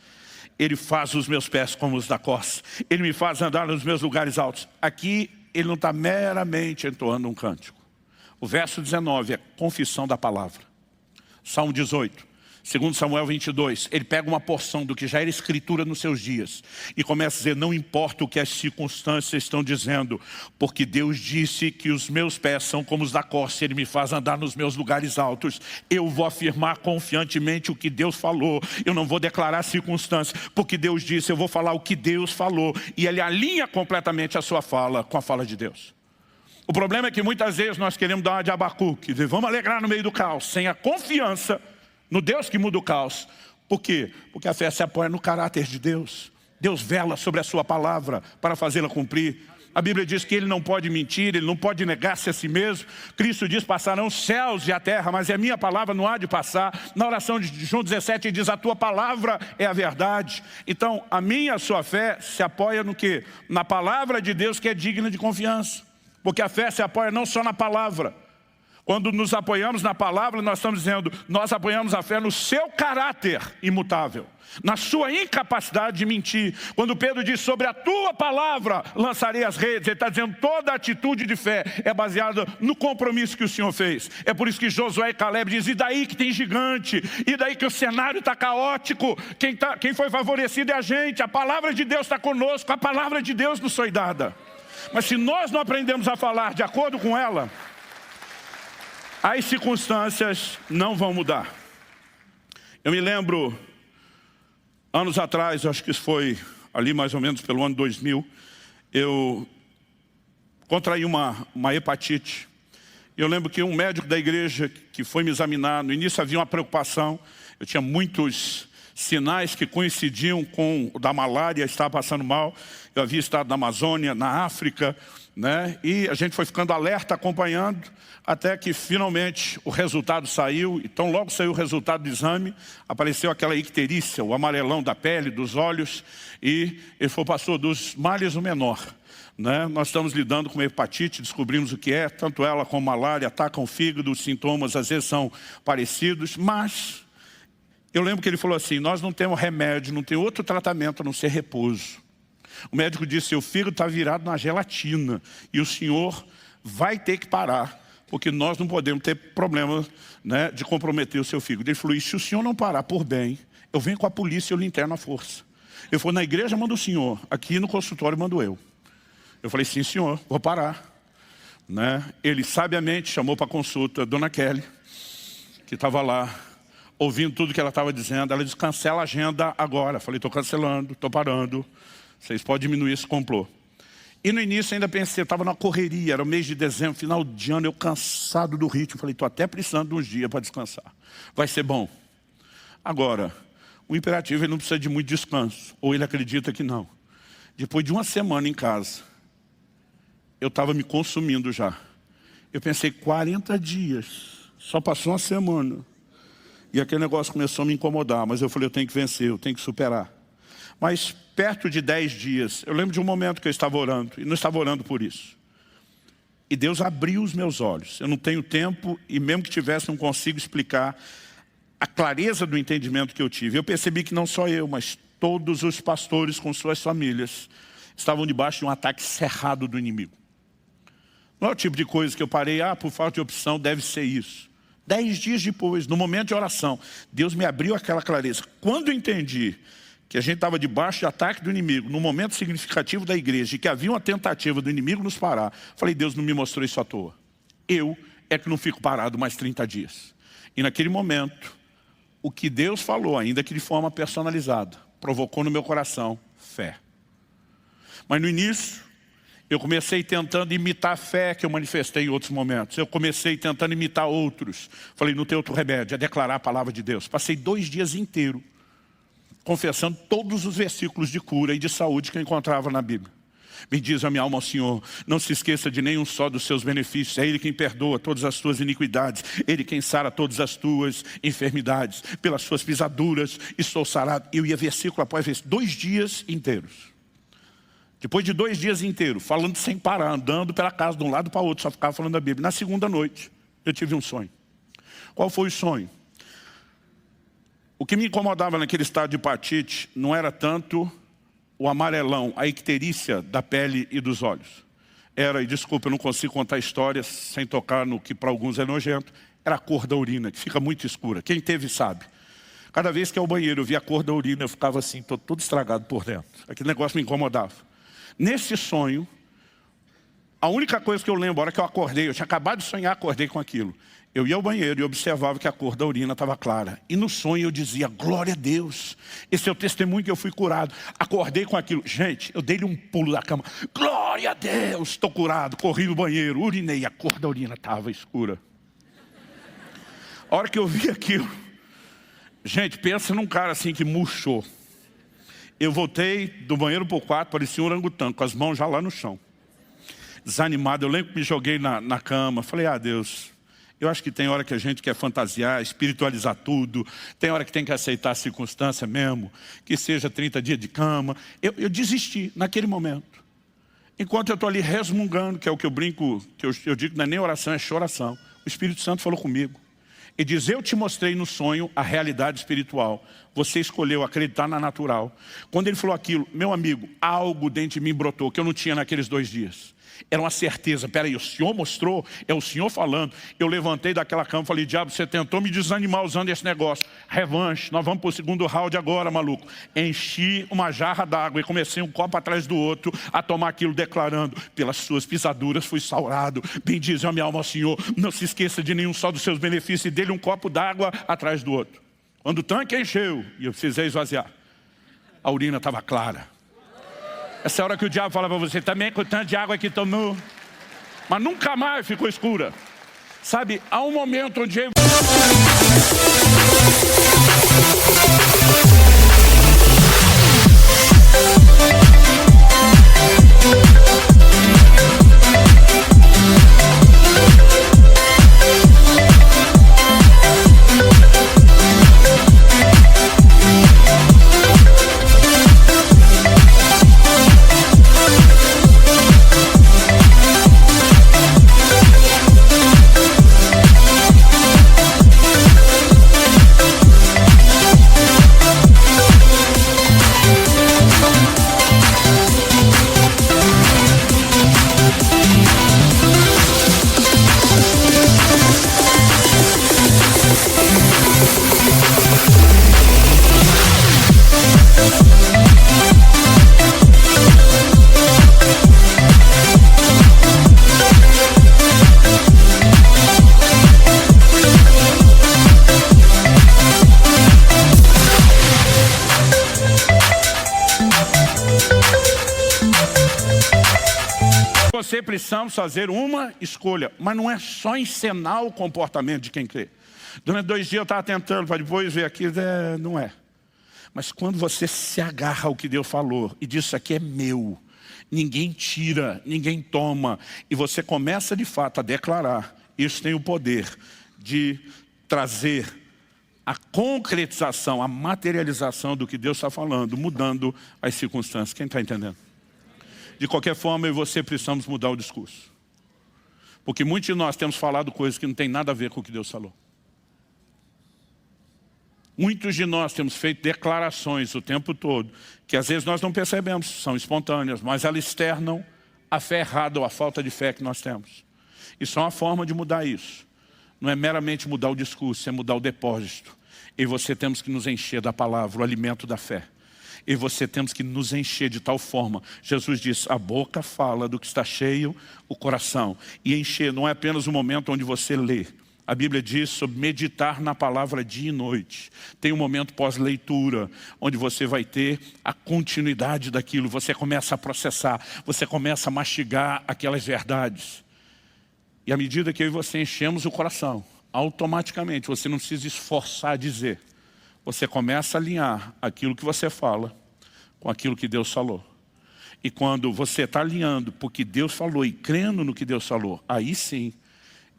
Ele faz os meus pés como os da corça. Ele me faz andar nos meus lugares altos. Aqui ele não está meramente entoando um cântico. O verso 19 é confissão da palavra. Salmo 18. Segundo Samuel 22, ele pega uma porção do que já era escritura nos seus dias e começa a dizer, não importa o que as circunstâncias estão dizendo, porque Deus disse que os meus pés são como os da corça, Ele me faz andar nos meus lugares altos. Eu vou afirmar confiantemente o que Deus falou, eu não vou declarar circunstâncias, porque Deus disse, eu vou falar o que Deus falou. E ele alinha completamente a sua fala com a fala de Deus. O problema é que muitas vezes nós queremos dar uma de Abacuque, dizer, vamos alegrar no meio do caos, sem a confiança no Deus que muda o caos. Por quê? Porque a fé se apoia no caráter de Deus. Deus vela sobre a sua palavra para fazê-la cumprir. A Bíblia diz que Ele não pode mentir, Ele não pode negar-se a si mesmo. Cristo diz, passarão os céus e a terra, mas a minha palavra não há de passar. Na oração de João 17 ele diz, a tua palavra é a verdade. Então, a minha, a sua fé se apoia no quê? Na palavra de Deus, que é digna de confiança. Porque a fé se apoia não só na palavra. Quando nos apoiamos na palavra, nós estamos dizendo, nós apoiamos a fé no seu caráter imutável, na sua incapacidade de mentir. Quando Pedro diz, sobre a tua palavra lançarei as redes, ele está dizendo, toda atitude de fé é baseada no compromisso que o Senhor fez. É por isso que Josué e Caleb dizem, e daí que tem gigante, e daí que o cenário está caótico, quem foi favorecido é a gente, a palavra de Deus está conosco, a palavra de Deus nos foi dada. Mas se nós não aprendemos a falar de acordo com ela, as circunstâncias não vão mudar. Eu me lembro, anos atrás, acho que isso foi ali mais ou menos pelo ano 2000, eu contraí uma hepatite. Eu lembro que um médico da igreja que foi me examinar, no início havia uma preocupação, eu tinha muitos sinais que coincidiam com o da malária, estava passando mal. Eu havia estado na Amazônia, na África, né? E a gente foi ficando alerta, acompanhando, até que finalmente o resultado saiu. Então logo saiu o resultado do exame, apareceu aquela icterícia, o amarelão da pele, dos olhos, e ele falou, pastor, dos males o menor. Né? Nós estamos lidando com hepatite, descobrimos o que é, tanto ela como malária atacam o fígado, os sintomas às vezes são parecidos, mas eu lembro que ele falou assim, nós não temos remédio, não tem outro tratamento a não ser repouso. O médico disse, seu fígado está virado na gelatina e o senhor vai ter que parar, porque nós não podemos ter problema, né, de comprometer o seu fígado. Ele falou, e se o senhor não parar por bem, eu venho com a polícia e eu lhe interno à força. Ele falou, na igreja manda o senhor, aqui no consultório mando eu. Eu falei, sim senhor, vou parar. Né? Ele sabiamente chamou para consulta a dona Kelly, que estava lá, ouvindo tudo que ela estava dizendo. Ela disse, cancela a agenda agora. Eu falei, estou cancelando, estou parando. Vocês podem diminuir esse complô. E no início ainda pensei, eu estava na correria, era o mês de dezembro, final de ano, eu cansado do ritmo. Falei, estou até precisando de uns dias para descansar. Vai ser bom. Agora, o imperativo ele não precisa de muito descanso. Ou ele acredita que não. Depois de uma semana em casa, eu estava me consumindo já. Eu pensei, 40 dias, só passou uma semana. E aquele negócio começou a me incomodar, mas eu falei, eu tenho que vencer, eu tenho que superar. Mas perto de 10 dias, eu lembro de um momento que eu estava orando, e não estava orando por isso. E Deus abriu os meus olhos. Eu não tenho tempo, e mesmo que tivesse, não consigo explicar a clareza do entendimento que eu tive. Eu percebi que não só eu, mas todos os pastores com suas famílias estavam debaixo de um ataque cerrado do inimigo. Não é o tipo de coisa que eu parei, por falta de opção, deve ser isso. 10 dias depois, no momento de oração, Deus me abriu aquela clareza. Quando eu entendi que a gente estava debaixo de ataque do inimigo, num momento significativo da igreja, e que havia uma tentativa do inimigo nos parar, falei, Deus não me mostrou isso à toa. Eu é que não fico parado mais 30 dias. E naquele momento, o que Deus falou, ainda que de forma personalizada, provocou no meu coração fé. Mas no início, eu comecei tentando imitar a fé que eu manifestei em outros momentos. Eu comecei tentando imitar outros. Falei, não tem outro remédio, é declarar a palavra de Deus. Passei 2 dias inteiros confessando todos os versículos de cura e de saúde que eu encontrava na Bíblia. Bendiz a minha alma ao Senhor, não se esqueça de nenhum só dos seus benefícios. É Ele quem perdoa todas as tuas iniquidades, Ele quem sara todas as tuas enfermidades. Pelas suas pisaduras estou sarado. Eu ia versículo após versículo, 2 dias inteiros. Depois de 2 dias inteiros, falando sem parar, andando pela casa de um lado para o outro, só ficava falando da Bíblia. Na segunda noite, eu tive um sonho. Qual foi o sonho? O que me incomodava naquele estado de hepatite não era tanto o amarelão, a icterícia da pele e dos olhos. Era, e desculpa, eu não consigo contar histórias sem tocar no que para alguns é nojento, era a cor da urina, que fica muito escura. Quem teve sabe. Cada vez que ia ao banheiro eu via a cor da urina, eu ficava assim, todo estragado por dentro. Aquele negócio me incomodava. Nesse sonho, a única coisa que eu lembro, a hora que eu acordei, eu tinha acabado de sonhar, acordei com aquilo. Eu ia ao banheiro e observava que a cor da urina estava clara. E no sonho eu dizia, glória a Deus, esse é o testemunho que eu fui curado. Acordei com aquilo. Gente, eu dei-lhe um pulo da cama. Glória a Deus, estou curado. Corri no banheiro, urinei, a cor da urina estava escura. A hora que eu vi aquilo, gente, pensa num cara assim que murchou. Eu voltei do banheiro para o quarto, parecia um orangotango, com as mãos já lá no chão. Desanimado, eu lembro que me joguei na cama. Falei, Deus, eu acho que tem hora que a gente quer fantasiar, espiritualizar tudo. Tem hora que tem que aceitar a circunstância mesmo, que seja 30 dias de cama. Eu desisti naquele momento. Enquanto eu estou ali resmungando, que é o que eu brinco, que eu digo que não é nem oração, é choração. O Espírito Santo falou comigo. Ele diz, eu te mostrei no sonho a realidade espiritual. Você escolheu acreditar na natural. Quando ele falou aquilo, meu amigo, algo dentro de mim brotou, que eu não tinha naqueles 2 dias. Era uma certeza, peraí, o Senhor mostrou, é o Senhor falando. Eu levantei daquela cama e falei, diabo, você tentou me desanimar usando esse negócio. Revanche, nós vamos para o segundo round agora, maluco. Enchi uma jarra d'água e comecei um copo atrás do outro a tomar aquilo declarando, pelas suas pisaduras fui saurado. Bendize a minha alma ao Senhor, não se esqueça de nenhum só dos seus benefícios e dele um copo d'água atrás do outro. Quando o tanque encheu e eu precisei esvaziar, a urina estava clara. Essa é a hora que o diabo fala para você, também com o tanto de água que tomou. Mas nunca mais ficou escura. Sabe, há um momento onde eu... Você precisamos fazer uma escolha, mas não é só encenar o comportamento de quem crê. Durante 2 dias eu estava tentando, para depois ver aqui, não é. Mas quando você se agarra ao que Deus falou e diz, isso aqui é meu, ninguém tira, ninguém toma, e você começa de fato a declarar, isso tem o poder de trazer a concretização, a materialização do que Deus está falando, mudando as circunstâncias. Quem está entendendo? De qualquer forma, eu e você precisamos mudar o discurso. Porque muitos de nós temos falado coisas que não tem nada a ver com o que Deus falou. Muitos de nós temos feito declarações o tempo todo, que às vezes nós não percebemos, são espontâneas, mas elas externam a fé errada ou a falta de fé que nós temos. Isso é uma forma de mudar isso. Não é meramente mudar o discurso, é mudar o depósito. E você temos que nos encher da palavra, o alimento da fé. E você temos que nos encher de tal forma. Jesus diz, a boca fala do que está cheio o coração. E encher não é apenas o momento onde você lê. A Bíblia diz sobre meditar na palavra dia e noite. Tem um momento pós-leitura, onde você vai ter a continuidade daquilo. Você começa a processar, você começa a mastigar aquelas verdades. E à medida que eu e você enchemos o coração, automaticamente, você não precisa esforçar a dizer. Você começa a alinhar aquilo que você fala com aquilo que Deus falou. E quando você está alinhando porque Deus falou e crendo no que Deus falou, aí sim,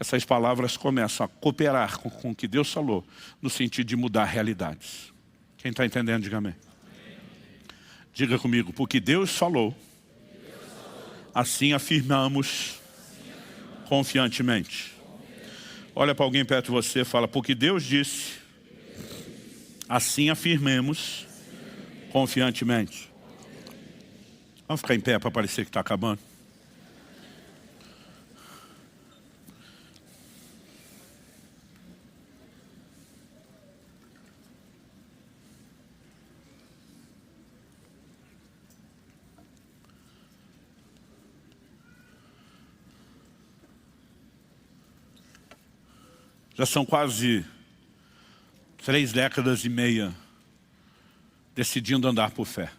essas palavras começam a cooperar com o que Deus falou, no sentido de mudar realidades. Quem está entendendo, diga amém. Diga comigo, porque Deus falou, assim afirmamos confiantemente. Olha para alguém perto de você e fala, porque Deus disse, assim afirmemos confiantemente. Vamos ficar em pé para parecer que está acabando. Já são quase 3 décadas e meia decidindo andar por fé.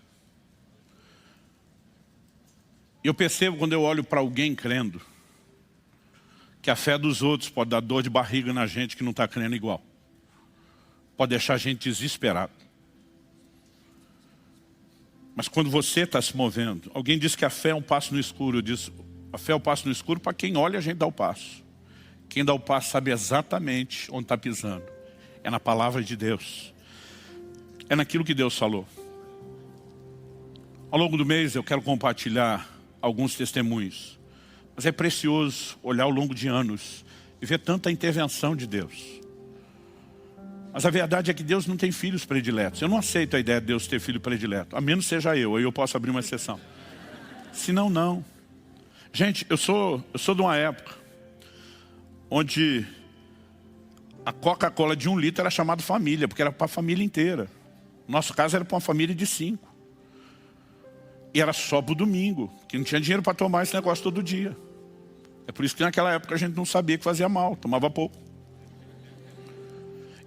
Eu percebo quando eu olho para alguém crendo, que a fé dos outros pode dar dor de barriga na gente que não está crendo igual. Pode deixar a gente desesperado. Mas quando você está se movendo, alguém diz que a fé é um passo no escuro. Eu disse, a fé é um passo no escuro para quem olha a gente dá o passo. Quem dá o passo sabe exatamente onde está pisando. É na palavra de Deus. É naquilo que Deus falou. Ao longo do mês eu quero compartilhar alguns testemunhos. Mas é precioso olhar ao longo de anos e e ver tanta intervenção de Deus. Mas a verdade é que Deus não tem filhos prediletos. Eu não aceito a ideia de Deus ter filho predileto, a menos seja eu, aí eu posso abrir uma exceção. Senão, não. Gente, eu sou de uma época onde a Coca-Cola de 1 litro era chamada família, porque era para a família inteira. No nosso caso era para uma família de 5. E era só para o domingo, que não tinha dinheiro para tomar esse negócio todo dia. É por isso que naquela época a gente não sabia que fazia mal, tomava pouco.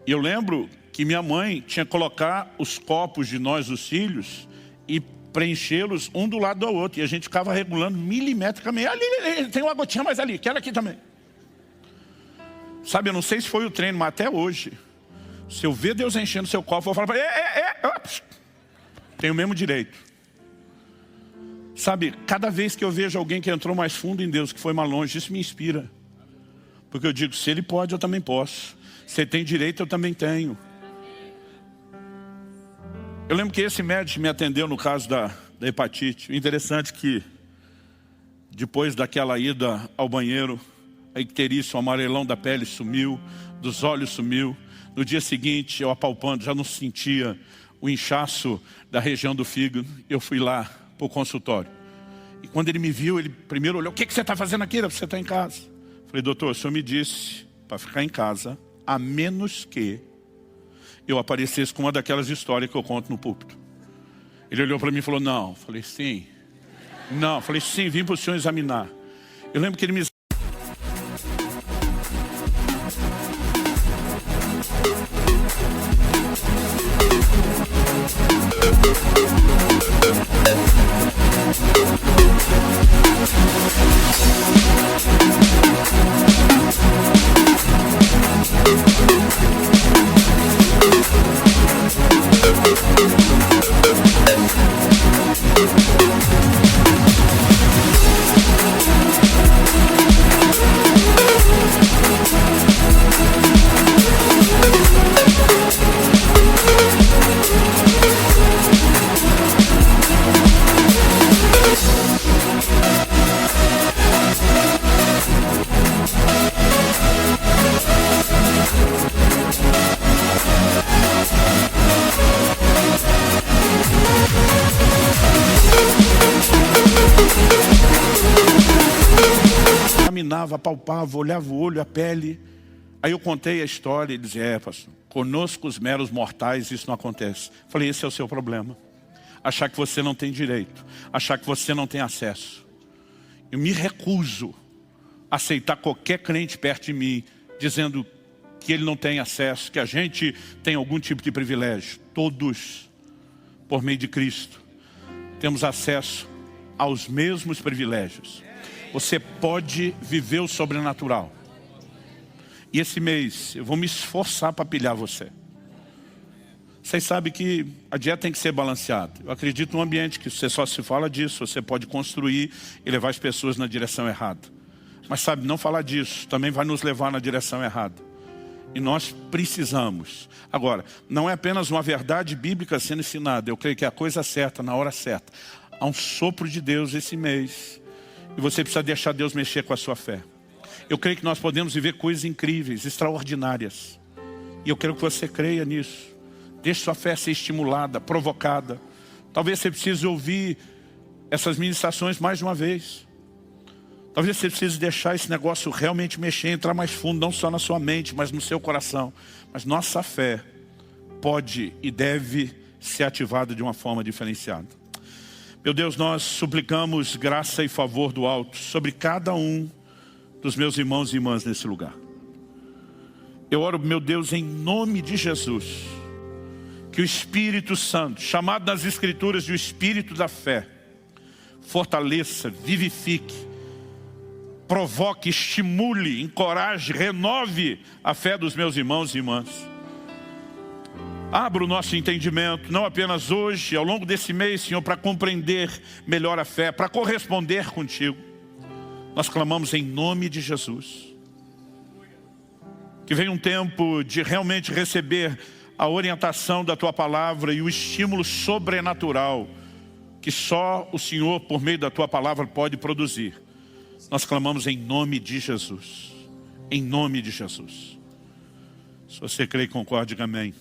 E eu lembro que minha mãe tinha que colocar os copos de nós, os filhos, e preenchê-los um do lado do outro. E a gente ficava regulando milimetricamente. Ali, tem uma gotinha mais ali, quero aqui também. Sabe, eu não sei se foi o treino, mas até hoje, se eu ver Deus enchendo seu copo, eu vou falar para ele, tem o mesmo direito. Sabe, cada vez que eu vejo alguém que entrou mais fundo em Deus, que foi mais longe, isso me inspira. Porque eu digo, se ele pode, eu também posso. Se ele tem direito, eu também tenho. Eu lembro que esse médico me atendeu no caso da hepatite. O interessante é que, depois daquela ida ao banheiro, a icterícia, o amarelão da pele sumiu, dos olhos sumiu. No dia seguinte, eu apalpando, já não sentia o inchaço da região do fígado. Eu fui lá para o consultório. E quando ele me viu, ele primeiro olhou, o que você está fazendo aqui? Você está em casa. Eu falei, doutor, o senhor me disse para ficar em casa, a menos que eu aparecesse com uma daquelas histórias que eu conto no púlpito. Ele olhou para mim e falou, não. Eu falei, sim. Não, eu falei, sim, vim para o senhor examinar. Eu lembro que ele me... apalpava, olhava o olho, a pele. Aí eu contei a história e ele dizia, pastor, conosco os meros mortais isso não acontece. Falei, esse é o seu problema. Achar que você não tem direito, achar que você não tem acesso. Eu me recuso a aceitar qualquer crente perto de mim, dizendo que ele não tem acesso, que a gente tem algum tipo de privilégio. Todos, por meio de Cristo, temos acesso aos mesmos privilégios. Você pode viver o sobrenatural. E esse mês eu vou me esforçar para pilhar você. Vocês sabem que a dieta tem que ser balanceada. Eu acredito num ambiente que você só se fala disso, você pode construir e levar as pessoas na direção errada. Mas sabe, não falar disso também vai nos levar na direção errada. E nós precisamos. Agora, não é apenas uma verdade bíblica sendo ensinada. Eu creio que é a coisa certa, na hora certa. Há um sopro de Deus esse mês. E você precisa deixar Deus mexer com a sua fé. Eu creio que nós podemos viver coisas incríveis, extraordinárias. E eu quero que você creia nisso. Deixe sua fé ser estimulada, provocada. Talvez você precise ouvir essas ministrações mais de uma vez. Talvez você precise deixar esse negócio realmente mexer, entrar mais fundo, não só na sua mente, mas no seu coração. Mas nossa fé pode e deve ser ativada de uma forma diferenciada. Meu Deus, nós suplicamos graça e favor do alto sobre cada um dos meus irmãos e irmãs nesse lugar. Eu oro, meu Deus, em nome de Jesus, que o Espírito Santo, chamado nas Escrituras de o Espírito da fé, fortaleça, vivifique, provoque, estimule, encoraje, renove a fé dos meus irmãos e irmãs. Abra o nosso entendimento, não apenas hoje, ao longo desse mês, Senhor, para compreender melhor a fé, para corresponder contigo. Nós clamamos em nome de Jesus. Que venha um tempo de realmente receber a orientação da Tua Palavra e o estímulo sobrenatural que só o Senhor, por meio da Tua Palavra, pode produzir. Nós clamamos em nome de Jesus. Em nome de Jesus. Se você crê e concorde, diga amém.